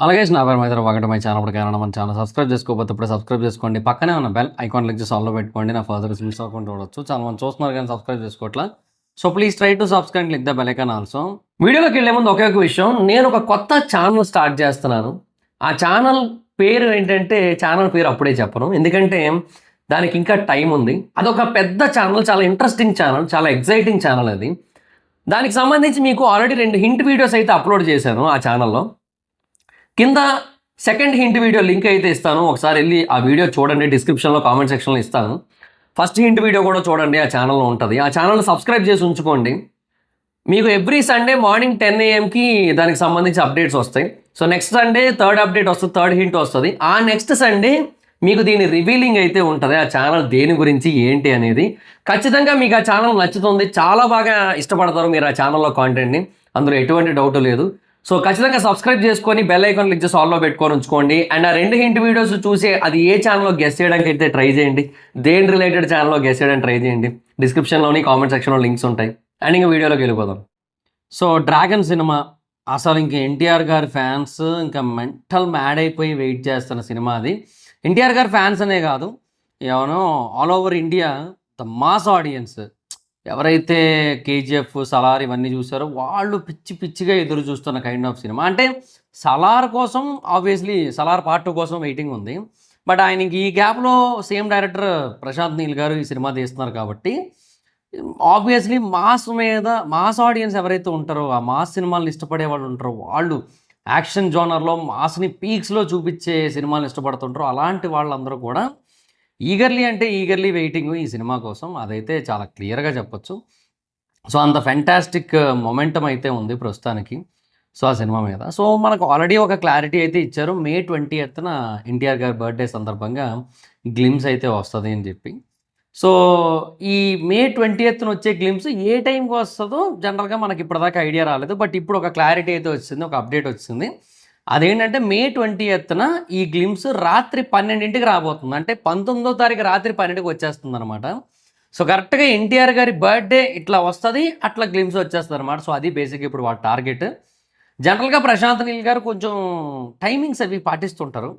అలాగే నా పేరు మైత్రి వెంకట మై ఛానల్ కారణం మన ఛానల్ సబ్స్క్రైబ్ చేసుకోకపోతే ఇప్పుడు సబ్స్క్రైబ్ చేసుకోండి. పక్కనే ఉన్న బెల్ ఐకాన్ క్లిక్ చేసి ఆల్లో పెట్టుకోండి. నా ఫర్దర్ మిస్ అవ్వకుండా చూడొచ్చు. చాలా మంది చూస్తున్నారు కానీ సబ్స్క్రైబ్ చేసుకోవట్లా. So please try to subscribe click the bell icon also. వీడియోలోకి వెళ్ళే ముందు ఒకే ఒక విషయం, నేను ఒక కొత్త ఛానల్ స్టార్ట్ చేస్తున్నాను. ఆ ఛానల్ పేరు ఏంటంటే, ఛానల్ పేరు అప్పుడే చెప్పను, ఎందుకంటే దానికి ఇంకా టైం ఉంది. అదొక పెద్ద ఛానల్, చాలా ఇంట్రెస్టింగ్ ఛానల్, చాలా ఎగ్జైటింగ్ ఛానల్ అది. దానికి సంబంధించి మీకు ఆల్రెడీ 2 హింట్ వీడియోస్ అయితే అప్లోడ్ చేశాను ఆ ఛానల్లో. కింద సెకండ్ హింట్ వీడియో లింక్ అయితే ఇస్తాను, ఒకసారి వెళ్ళి ఆ వీడియో చూడండి. డిస్క్రిప్షన్లో కామెంట్ సెక్షన్లో ఇస్తాను. ఫస్ట్ హింట్ వీడియో కూడా చూడండి, ఆ ఛానల్లో ఉంటుంది. ఆ ఛానల్ సబ్స్క్రైబ్ చేసి ఉంచుకోండి. మీకు ఎవ్రీ సండే మార్నింగ్ 10 AM దానికి సంబంధించి అప్డేట్స్ వస్తాయి. So next Sunday third update వస్తుంది, థర్డ్ హింట్ వస్తుంది. ఆ నెక్స్ట్ సండే మీకు దీని రివీలింగ్ అయితే ఉంటుంది, ఆ ఛానల్ దేని గురించి ఏంటి అనేది. ఖచ్చితంగా మీకు ఆ ఛానల్ నచ్చుతుంది, చాలా బాగా ఇష్టపడతారు మీరు ఆ ఛానల్లో కాంటెంట్ని, అందులో ఎటువంటి డౌట్ లేదు. సో ఖచ్చితంగా సబ్స్క్రైబ్ చేసుకొని బెల్ ఐకాన్ క్లిక్ చేసి ఆల్లో పెట్టుకొని ఉంచుకోండి. అండ్ ఆ 2 హింట్ వీడియోస్ చూసి అది ఏ ఛానల్లో గెస్ చేయడానికి అయితే ట్రై చేయండి, దేని రిలేటెడ్ ఛానల్లో గెస్ చేయడానికి ట్రై చేయండి. డిస్క్రిప్షన్లోని కామెంట్ సెక్షన్లో లింక్స్ ఉంటాయి. అండ్ ఇంకా వీడియోలోకి వెళ్ళిపోదాం. సో డ్రాగన్ సినిమా అసలు ఇంక ఎన్టీఆర్ గారి ఫ్యాన్స్ ఇంకా మెంటల్ మ్యాడ్ అయిపోయి వెయిట్ చేస్తున్న సినిమా అది. ఎన్టీఆర్ గారి ఫ్యాన్స్ అనే కాదు, ఏమనో all over India the mass audience ఎవరైతే కేజీఎఫ్, సలార్ ఇవన్నీ చూసారో వాళ్ళు పిచ్చి పిచ్చిగా ఎదురు చూస్తున్న కైండ్ ఆఫ్ సినిమా. అంటే సలార్ కోసం ఆబ్వియస్లీ సలార్ పార్ట్ 2 కోసం వెయిటింగ్ ఉంది. బట్ ఆయనకి ఈ గ్యాప్లో సేమ్ డైరెక్టర్ ప్రశాంత్ నీల్ గారు ఈ సినిమా తీస్తున్నారు కాబట్టి ఆబ్వియస్లీ మాస్ ఆడియన్స్ ఎవరైతే ఉంటారో, ఆ మాస్ సినిమాలను ఇష్టపడే వాళ్ళు ఉంటారో, వాళ్ళు యాక్షన్ జోనర్లో మాస్ని పీక్స్లో చూపించే సినిమాలను ఇష్టపడుతుంటారో, అలాంటి వాళ్ళందరూ కూడా ఈగర్లీ వెయిటింగ్ ఈ సినిమా కోసం. అదైతే చాలా క్లియర్గా చెప్పొచ్చు. సో అంత ఫెంటాస్టిక్ మొమెంటం అయితే ఉంది ప్రస్తుతానికి సో ఆ సినిమా మీద. సో మనకు ఆల్రెడీ ఒక క్లారిటీ అయితే ఇచ్చారు, May 20th ఎన్టీఆర్ గారి బర్త్డే సందర్భంగా గ్లిమ్స్ అయితే వస్తుంది అని చెప్పి. సో ఈ May 20th వచ్చే గ్లిమ్స్ ఏ టైంకి వస్తుందో జనరల్గా మనకి ఇప్పటిదాకా ఐడియా రాలేదు. బట్ ఇప్పుడు ఒక క్లారిటీ అయితే వచ్చింది, ఒక అప్డేట్ వచ్చింది. అదేంటంటే May 20th ఈ గ్లిమ్స్ రాత్రి 12కి రాబోతుంది. అంటే 19వ తారీఖు రాత్రి 12కి వచ్చేస్తుంది అనమాట. సో కరెక్ట్గా ఎన్టీఆర్ గారి బర్త్డే ఇట్లా వస్తుంది, అట్లా గ్లిమ్స్ వచ్చేస్తుంది అనమాట. సో అది బేసిక్గా ఇప్పుడు వాళ్ళ టార్గెట్. జనరల్గా ప్రశాంత్ నీల్ గారు కొంచెం టైమింగ్స్ అవి పాటిస్తుంటారు.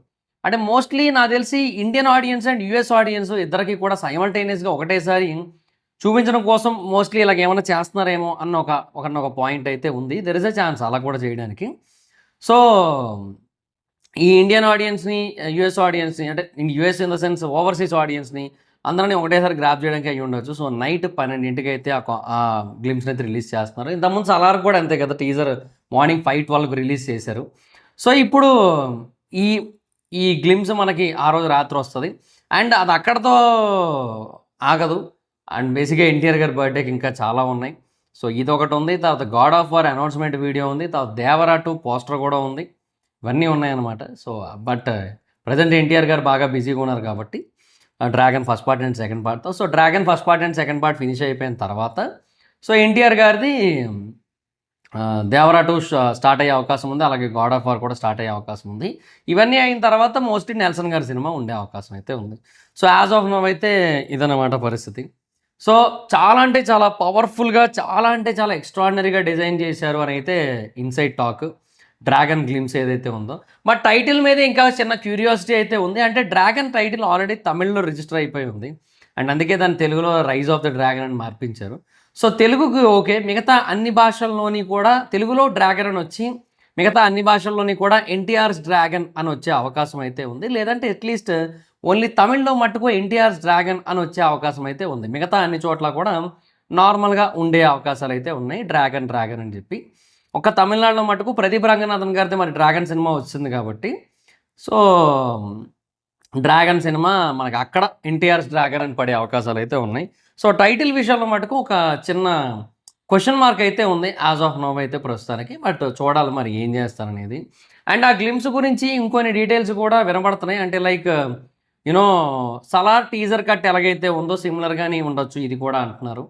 అంటే మోస్ట్లీ నాకు తెలిసి Indian audience and US audience ఇద్దరికి కూడా సైమల్టేనియస్గా ఒకటేసారి చూపించడం కోసం మోస్ట్లీ ఇలాగ ఏమైనా చేస్తున్నారేమో అన్న ఒక పాయింట్ అయితే ఉంది. దెర్ ఇస్ ఎ ఛాన్స్ అలా కూడా చేయడానికి. సో ఈ ఇండియన్ ఆడియన్స్ని, యూఎస్ ఆడియన్స్ని, అంటే US in the sense overseas ఆడియన్స్ని అందరినీ ఒకటేసారి గ్రాప్ చేయడానికి అయ్యి ఉండొచ్చు. సో నైట్ 12కి అయితే ఆ గ్లిమ్స్ని అయితే రిలీజ్ చేస్తున్నారు. ఇంతకుముందు సలార్ కూడా అంతే కదా, టీజర్ మార్నింగ్ 5:12కి రిలీజ్ చేశారు. సో ఇప్పుడు ఈ గ్లిమ్స్ మనకి ఆ రోజు రాత్రి వస్తుంది. అండ్ అది అక్కడతో ఆగదు. అండ్ బేసిక్గా ఎన్టీఆర్ గారి బర్త్డేకి ఇంకా చాలా ఉన్నాయి. సో ఇది ఒకటి ఉంది, తర్వాత God of war announcement video ఉంది, తర్వాత దేవరా 2 పోస్టర్ కూడా ఉంది, ఇవన్నీ ఉన్నాయన్నమాట. సో బట్ ప్రజెంట్ ఎన్టీఆర్ గారు బాగా బిజీగా ఉన్నారు కాబట్టి dragon first part and second పార్ట్తో. So dragon first part and second part finish అయిపోయిన తర్వాత సో ఎన్టీఆర్ గారిది దేవరా 2 స్టార్ట్ అయ్యే అవకాశం ఉంది, అలాగే గాడ్ ఆఫ్ వార్ కూడా స్టార్ట్ అయ్యే అవకాశం ఉంది. ఇవన్నీ అయిన తర్వాత మోస్ట్లీ నెల్సన్ గారి సినిమా ఉండే అవకాశం అయితే ఉంది. సో యాజ్ ఆఫ్ నౌ అయితే ఇదన్నమాట పరిస్థితి. సో చాలా అంటే చాలా పవర్ఫుల్గా, చాలా అంటే చాలా ఎక్స్ట్రాడినరీగా డిజైన్ చేశారు అని అయితే ఇన్సైడ్ టాక్ డ్రాగన్ గ్లిమ్స్ ఏదైతే ఉందో. బట్ టైటిల్ మీద ఇంకా చిన్న క్యూరియాసిటీ అయితే ఉంది. అంటే డ్రాగన్ టైటిల్ ఆల్రెడీ తమిళ్లో రిజిస్టర్ అయిపోయి ఉంది, అండ్ అందుకే దాన్ని తెలుగులో రైజ్ ఆఫ్ ద డ్రాగన్ అని మార్పించారు. సో తెలుగుకి ఓకే, మిగతా అన్ని భాషల్లోని కూడా తెలుగులో డ్రాగన్ అని వచ్చి మిగతా అన్ని భాషల్లోని కూడా ఎన్టీఆర్స్ డ్రాగన్ అని వచ్చే అవకాశం అయితే ఉంది. లేదంటే అట్లీస్ట్ ఓన్లీ తమిళ్లో మట్టుకు ఎన్టీఆర్స్ డ్రాగన్ అని వచ్చే అవకాశం అయితే ఉంది. మిగతా అన్ని చోట్ల కూడా నార్మల్గా ఉండే అవకాశాలు అయితే ఉన్నాయి, డ్రాగన్ అని చెప్పి. ఒక తమిళనాడులో మటుకు ప్రదీప్ రంగనాథన్ గారితో మరి డ్రాగన్ సినిమా వచ్చింది కాబట్టి సో డ్రాగన్ సినిమా మనకి అక్కడ ఎన్టీఆర్స్ డ్రాగన్ అని పడే అవకాశాలు అయితే ఉన్నాయి. సో టైటిల్ విషయంలో మటుకు ఒక చిన్న క్వశ్చన్ మార్క్ అయితే ఉంది యాజ్ ఆఫ్ నో అయితే ప్రస్తుతానికి. బట్ చూడాలి మరి ఏం చేస్తారనేది. అండ్ ఆ గ్లిమ్స్ గురించి ఇంకొన్ని డీటెయిల్స్ కూడా వినబడుతున్నాయి. అంటే లైక్ సలార్ టీజర్ కట్ ఎలాగైతే ఉందో సిమిలర్గానే ఉండొచ్చు ఇది కూడా అంటున్నారు.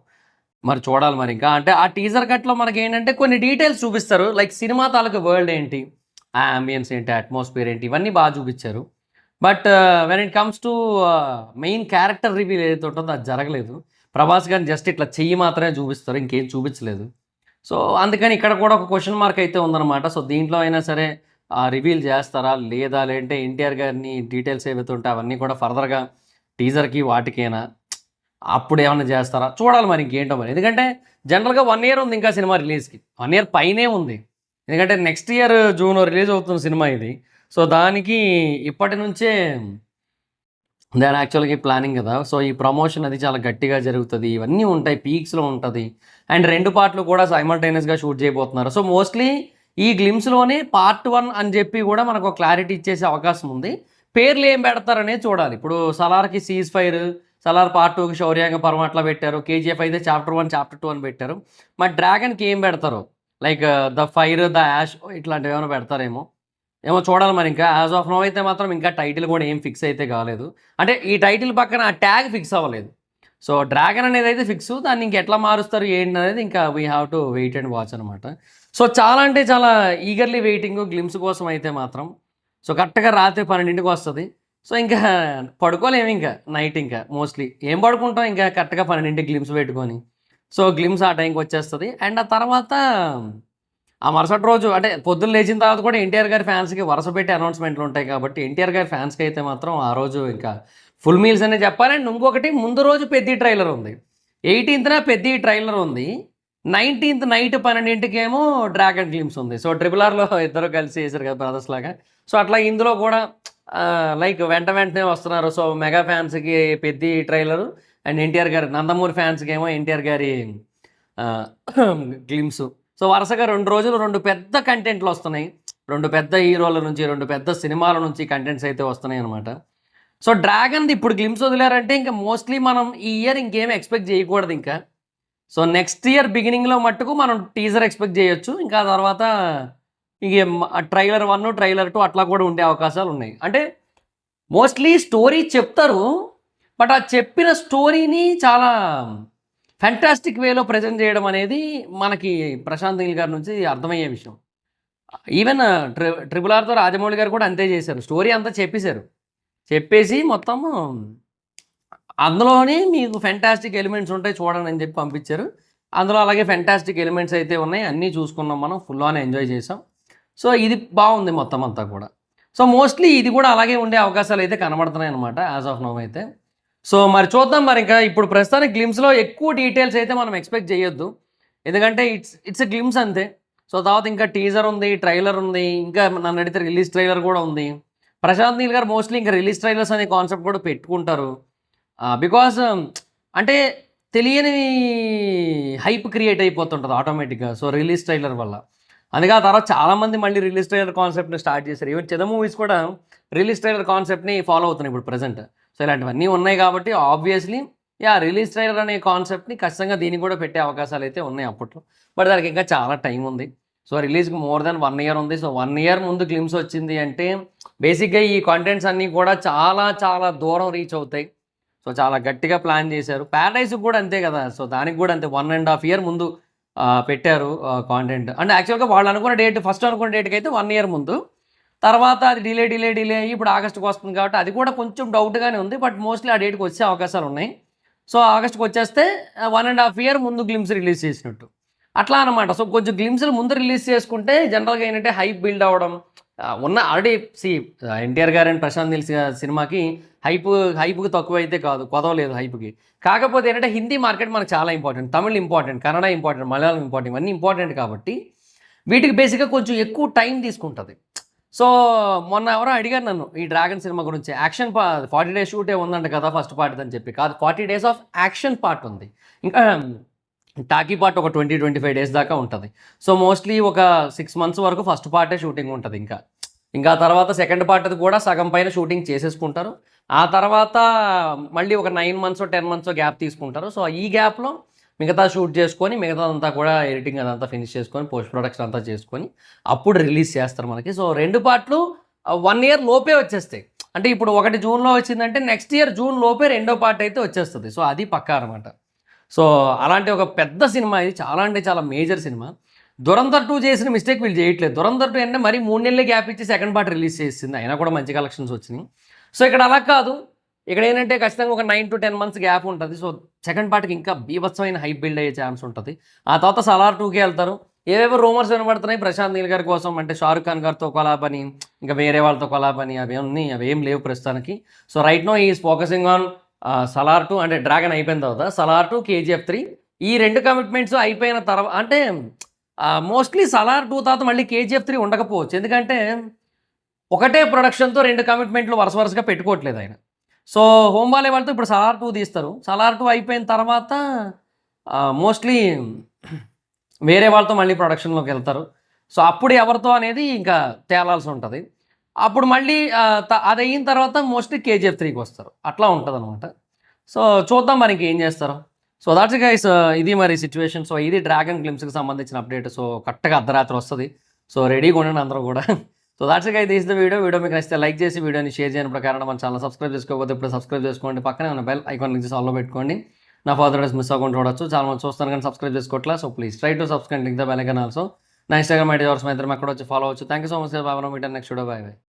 మరి చూడాలి మరి ఇంకా. అంటే ఆ టీజర్ కట్లో మనకి ఏంటంటే కొన్ని డీటెయిల్స్ చూపిస్తారు, లైక్ సినిమా తాలూకు వరల్డ్ ఏంటి, ఆ అంబియన్స్ ఏంటి, అట్మాస్ఫియర్ ఏంటి, ఇవన్నీ బాగా చూపించారు. But when it comes to main character reveal ఏదైతే ఉంటుందో అది జరగలేదు. ప్రభాస్ గారిని జస్ట్ ఇట్లా చెయ్యి మాత్రమే చూపిస్తారు, ఇంకేం చూపించలేదు. సో అందుకని ఇక్కడ కూడా ఒక క్వశ్చన్ మార్క్ అయితే ఉందన్నమాట. సో దీంట్లో అయినా సరే రివీల్ చేస్తారా లేదా, లేదంటే ఎన్టీఆర్ గారిని డీటెయిల్స్ ఏవైతే ఉంటే అవన్నీ కూడా ఫర్దర్గా టీజర్కి వాటికేనా, అప్పుడు ఏమన్నా చేస్తారా చూడాలి మరి ఇంకేంటో మరి. ఎందుకంటే జనరల్గా 1 ఇయర్ ఉంది ఇంకా సినిమా రిలీజ్కి, 1 ఇయర్ పైనే ఉంది. ఎందుకంటే నెక్స్ట్ ఇయర్ జూన్లో రిలీజ్ అవుతున్న సినిమా ఇది. సో దానికి ఇప్పటి నుంచే దాని యాక్చువల్గా ప్లానింగ్ కదా. సో ఈ ప్రమోషన్ అది చాలా గట్టిగా జరుగుతుంది, ఇవన్నీ ఉంటాయి, పీక్స్లో ఉంటుంది. అండ్ 2 పార్ట్లు కూడా సైమల్టేనియస్గా షూట్ చేయబోతున్నారు. సో మోస్ట్లీ ఈ గ్లిమ్స్లోనే పార్ట్ 1 అని చెప్పి కూడా మనకు క్లారిటీ ఇచ్చేసే అవకాశం ఉంది. పేర్లు ఏం పెడతారనేది చూడాలి. ఇప్పుడు సలార్కి సీజ్ ఫైర్, సలార్ పార్ట్ 2కి శౌర్యాంగ పర్వం అట్లా పెట్టారు. కేజీఎఫ్ అయితే చాప్టర్ 1 చాప్టర్ 2 అని పెట్టారు. మరి డ్రాగన్కి ఏం పెడతారు, like the fire the ash ఇట్లాంటివి ఏమైనా పెడతారేమో ఏమో చూడాలి మరి. ఇంకా యాజ్ ఆఫ్ నో అయితే మాత్రం ఇంకా టైటిల్ కూడా ఏం ఫిక్స్ అయితే కాలేదు. అంటే ఈ టైటిల్ పక్కన ఆ ట్యాగ్ ఫిక్స్ అవ్వలేదు. సో డ్రాగన్ అనేది అయితే ఫిక్స్, దాన్ని ఇంకెట్లా మారుస్తారు ఏంటి అనేది ఇంకా we have to wait and watch అనమాట. సో చాలా అంటే చాలా ఈగర్లీ వెయిటింగ్ గ్లిమ్స్ కోసం అయితే మాత్రం. సో కరెక్ట్గా రాత్రి 12ంటికి వస్తుంది. సో ఇంకా పడుకోలేము ఇంకా నైట్, ఇంకా మోస్ట్లీ ఏం పడుకుంటాం ఇంకా కరెక్ట్గా 12ంటికి గ్లిమ్స్ పెట్టుకొని. సో గ్లిమ్స్ ఆ టైంకి వచ్చేస్తుంది. అండ్ ఆ తర్వాత ఆ మరుసటి రోజు అంటే పొద్దున్న లేచిన తర్వాత కూడా ఎన్టీఆర్ గారి ఫ్యాన్స్కి వరుస పెట్టి అనౌన్స్మెంట్లు ఉంటాయి కాబట్టి ఎన్టీఆర్ గారి ఫ్యాన్స్కి అయితే మాత్రం ఆ రోజు ఇంకా ఫుల్ మీల్స్ అనే చెప్పాలి. అండ్ ఇంకొకటి ముందు రోజు పెద్ద ట్రైలర్ ఉంది, 18th పెద్ద ట్రైలర్ ఉంది, 19th నైట్ 12ంటికి ఏమో డ్రాగన్ గ్లిమ్స్ ఉంది. సో RRRలో ఇద్దరు కలిసి చేశారు కదా బ్రదర్స్ లాగా. సో అట్లా ఇందులో కూడా లైక్ వెంటనే వస్తున్నారు. సో మెగా ఫ్యాన్స్కి పెద్ద ట్రైలరు, అండ్ ఎన్టీఆర్ గారి నందమూరి ఫ్యాన్స్కి ఏమో ఎన్టీఆర్ గారి గ్లిమ్స్. సో వరుసగా 2 రోజులు 2 పెద్ద కంటెంట్లు వస్తున్నాయి, 2 పెద్ద హీరోల నుంచి 2 పెద్ద సినిమాల నుంచి కంటెంట్స్ అయితే వస్తున్నాయి అనమాట. సో డ్రాగన్ది ఇప్పుడు గ్లిమ్స్ వదిలేరంటే ఇంకా మోస్ట్లీ మనం ఈ ఇయర్ ఇంకేం ఎక్స్పెక్ట్ చేయకూడదు ఇంకా. సో నెక్స్ట్ ఇయర్ బిగినింగ్లో మట్టుకు మనం టీజర్ ఎక్స్పెక్ట్ చేయొచ్చు. ఇంకా తర్వాత ఇక ట్రైలర్ 1 ట్రైలర్ 2 అట్లా కూడా ఉండే అవకాశాలు ఉన్నాయి. అంటే మోస్ట్లీ స్టోరీ చెప్తారు, బట్ ఆ చెప్పిన స్టోరీని చాలా ఫ్యాంటాస్టిక్ వేలో ప్రజెంట్ చేయడం అనేది మనకి ప్రశాంత్ నీల్ గారి నుంచి అర్థమయ్యే విషయం. ఈవెన్ RRRతో రాజమౌళి గారు కూడా అంతే చేశారు. స్టోరీ అంతా చెప్పేసి మొత్తము అందులోనే మీకు ఫ్యాంటాస్టిక్ ఎలిమెంట్స్ ఉంటాయి చూడండి అని చెప్పి పంపించారు. అందులో అలాగే ఫ్యాంటాస్టిక్ ఎలిమెంట్స్ అయితే ఉన్నాయి, అన్నీ చూసుకున్నాం మనం, ఫుల్ ఆన్ ఎంజాయ్ చేసాం. సో ఇది బాగుంది మొత్తం అంతా కూడా. సో మోస్ట్లీ ఇది కూడా అలాగే ఉండే అవకాశాలు అయితే కనబడుతున్నాయి అనమాట యాజ్ ఆఫ్ నౌ అయితే. సో మరి చూద్దాం మరి. ఇంకా ఇప్పుడు ప్రస్తుతానికి గ్లిమ్స్లో ఎక్కువ డీటెయిల్స్ అయితే మనం ఎక్స్పెక్ట్ చేయొద్దు, ఎందుకంటే ఇట్స్ ఎ గ్లిమ్స్ అంతే. సో తర్వాత ఇంకా టీజర్ ఉంది, ట్రైలర్ ఉంది, ఇంకా నన్ను అడిగితే రిలీజ్ ట్రైలర్ కూడా ఉంది. ప్రశాంత్ నీల్ గారు మోస్ట్లీ ఇంకా రిలీజ్ ట్రైలర్స్ అనే కాన్సెప్ట్ కూడా పెట్టుకుంటారు, బికాజ్ అంటే తెలియని హైప్ క్రియేట్ అయిపోతుంటుంది ఆటోమేటిక్గా. సో రిలీజ్ ట్రైలర్ వల్ల. అందుకే ఆ తర్వాత చాలామంది మళ్ళీ రిలీజ్ ట్రైలర్ కాన్సెప్ట్ని స్టార్ట్ చేశారు. ఈవెన్ చిన్న మూవీస్ కూడా రిలీజ్ ట్రైలర్ కాన్సెప్ట్ని ఫాలో అవుతున్నాయి ఇప్పుడు ప్రజెంట్. సో ఇలాంటివన్నీ ఉన్నాయి కాబట్టి ఆబ్వియస్లీ రిలీజ్ ట్రైలర్ అనే కాన్సెప్ట్ని ఖచ్చితంగా దీనికి కూడా పెట్టే అవకాశాలు అయితే ఉన్నాయి అప్పట్లో. బట్ దానికి ఇంకా చాలా టైం ఉంది. సో రిలీజ్కి మోర్ దెన్ 1 ఇయర్ ఉంది. సో 1 ఇయర్ ముందు గ్లిమ్స్ వచ్చింది అంటే బేసిక్గా ఈ కాంటెంట్స్ అన్నీ కూడా చాలా చాలా దూరం రీచ్ అవుతాయి. సో చాలా గట్టిగా ప్లాన్ చేశారు. ప్యారడైజ్కి కూడా అంతే కదా. సో దానికి కూడా అంతే 1.5 ఇయర్ ముందు పెట్టారు కాంటెంట్. అంటే యాక్చువల్గా వాళ్ళు అనుకున్న డేట్, ఫస్ట్ అనుకున్న డేట్కి అయితే 1 ఇయర్ ముందు, తర్వాత అది డిలే అయ్యి ఇప్పుడు ఆగస్టుకి వస్తుంది కాబట్టి అది కూడా కొంచెం డౌట్గానే ఉంది. బట్ మోస్ట్లీ ఆ డేట్కి వచ్చే అవకాశాలు ఉన్నాయి. సో ఆగస్టుకి వచ్చేస్తే 1.5 ఇయర్ ముందు గ్లిమ్స్ రిలీజ్ చేసినట్టు అట్లా అనమాట. సో కొంచెం గ్లిమ్స్లు ముందు రిలీజ్ చేసుకుంటే జనరల్గా ఏంటంటే హైప్ బిల్డ్ అవ్వడం ఉన్న ఆల్రెడీ ఎన్టీఆర్ గారు అండ్ ప్రశాంత్ నీల్ సినిమాకి హైప్కి తక్కువ అయితే కాదు, కొదవలేదు హైప్కి. కాకపోతే ఏంటంటే హిందీ మార్కెట్ మనకు చాలా important, Tamil important, Kannada important, Malayalam important, ఇవన్నీ ఇంపార్టెంట్ కాబట్టి వీటికి బేసిక్గా కొంచెం ఎక్కువ టైం తీసుకుంటుంది. సో మొన్న ఎవరో అడిగారు నన్ను ఈ డ్రాగన్ సినిమా గురించి, యాక్షన్ 40 days షూటే ఉందంట కదా ఫస్ట్ పార్ట్ అని చెప్పి. కాదు, 40 days ఆఫ్ యాక్షన్ పార్ట్ ఉంది, ఇంకా టాకీ పార్ట్ ఒక 20-25 days దాకా ఉంటుంది. సో మోస్ట్లీ ఒక 6 months వరకు ఫస్ట్ పార్టే షూటింగ్ ఉంటుంది. ఇంకా తర్వాత సెకండ్ పార్ట్ అది కూడా సగం పైన షూటింగ్ చేసేసుకుంటారు. ఆ తర్వాత మళ్ళీ ఒక 9 months 10 months గ్యాప్ తీసుకుంటారు. సో ఈ గ్యాప్లో మిగతా షూట్ చేసుకొని మిగతాదంతా కూడా ఎడిటింగ్ అదంతా ఫినిష్ చేసుకొని పోస్ట్ ప్రొడక్షన్ అంతా చేసుకొని అప్పుడు రిలీజ్ చేస్తారు మనకి. సో 2 పార్ట్లు 1 year లోపే వచ్చేస్తాయి. అంటే ఇప్పుడు 1 Juneలో వచ్చిందంటే నెక్స్ట్ ఇయర్ June లోపే 2వ పార్ట్ అయితే వచ్చేస్తుంది. సో అది పక్కా అనమాట. సో అలాంటి ఒక పెద్ద సినిమా ఇది, చాలా అంటే చాలా మేజర్ సినిమా. దురంధర్ 2 చేసిన మిస్టేక్ వీళ్ళు చేయట్లేదు. దురంధర్ 2 అంటే మరి 3 నెలలే గ్యాప్ ఇచ్చి సెకండ్ పార్ట్ రిలీజ్ చేసింది, అయినా కూడా మంచి కలెక్షన్స్ వచ్చినాయి. సో ఇక్కడ అలా కాదు, ఇక్కడ ఏంటంటే ఖచ్చితంగా ఒక 9 to 10 months గ్యాప్ ఉంటుంది. సో సెకండ్ పార్ట్కి ఇంకా బీభత్సమైన హైప్ బిల్డ్ అయ్యే ఛాన్స్ ఉంటుంది. ఆ తర్వాత సలార్ 2కి వెళ్తారు. ఏవేవో రూమర్స్ వినబడుతున్నాయి ప్రశాంత్ నీల్ గారి కోసం, అంటే షారుఖ్ ఖాన్ గారితో కొలాబ్ అని, ఇంకా వేరే వాళ్ళతో కొలాబ్ అని, అవి ఏం లేవు ప్రస్తుతానికి. So right now is focusing on Salaar 2, అంటే డ్రాగన్ అయిపోయిన తర్వాత సలార్ 2, KGF 3 ఈ 2 కమిట్మెంట్స్ అయిపోయిన తర్వాత, అంటే మోస్ట్లీ సలార్ 2 తర్వాత మళ్ళీ KGF 3 ఉండకపోవచ్చు. ఎందుకంటే ఒకటే ప్రొడక్షన్తో 2 కమిట్మెంట్లు వరుసగా పెట్టుకోవట్లేదు ఆయన. సో హోంబాలే వాళ్ళతో ఇప్పుడు సలార్ 2 తీస్తారు. సలార్ 2 అయిపోయిన తర్వాత మోస్ట్లీ వేరే వాళ్ళతో మళ్ళీ ప్రొడక్షన్లోకి వెళ్తారు. సో అప్పుడు ఎవరితో అనేది ఇంకా తేలాల్సి ఉంటుంది. అప్పుడు మళ్ళీ అది అయిన తర్వాత మోస్ట్లీ KGF 3కి వస్తారు. అట్లా ఉంటుంది అనమాట. సో చూద్దాం మరి ఇంకేం చేస్తారో. సో దాట్స్ గైస్, ఇది మరి సిచ్యువేషన్. సో ఇది డ్రాగన్ గ్లిమ్స్కి సంబంధించిన అప్డేట్. సో కరెక్ట్గా అర్ధరాత్రి వస్తుంది. సో రెడీగా ఉండండి అందరూ కూడా. So that's guys, this the video మీకు నచ్చితే లైక్ చేసి వీడియోని షేర్ చేయని ప్రకారం మన ఛానల్ సబ్స్క్రైబ్ చేసుకోకపోతే ఇప్పుడు సబ్స్క్రైబ్ చేసుకోండి. పక్కనే ఉన్న బెల్ ఐకాన్ లింక్ చేసి ఆల్లో పెట్టుకోండి. నా ఫర్దర్ డేస్ మిస్ అవ్వకుండా చూడొచ్చు. చాలా మంది చూస్తాను కానీ సబ్స్క్రైబ్ చేసుకోవట్లేదు. So please try to subscribe link the bell icon also. నా ఇన్స్టాగ్రామ్ ఐడి ఎవరు మా ఇద్దరం అక్కడ వచ్చి ఫాలో అవచ్చు. Thank you so much. బాబా మీటర్ నెక్స్ట్ వీడియో. Bye by.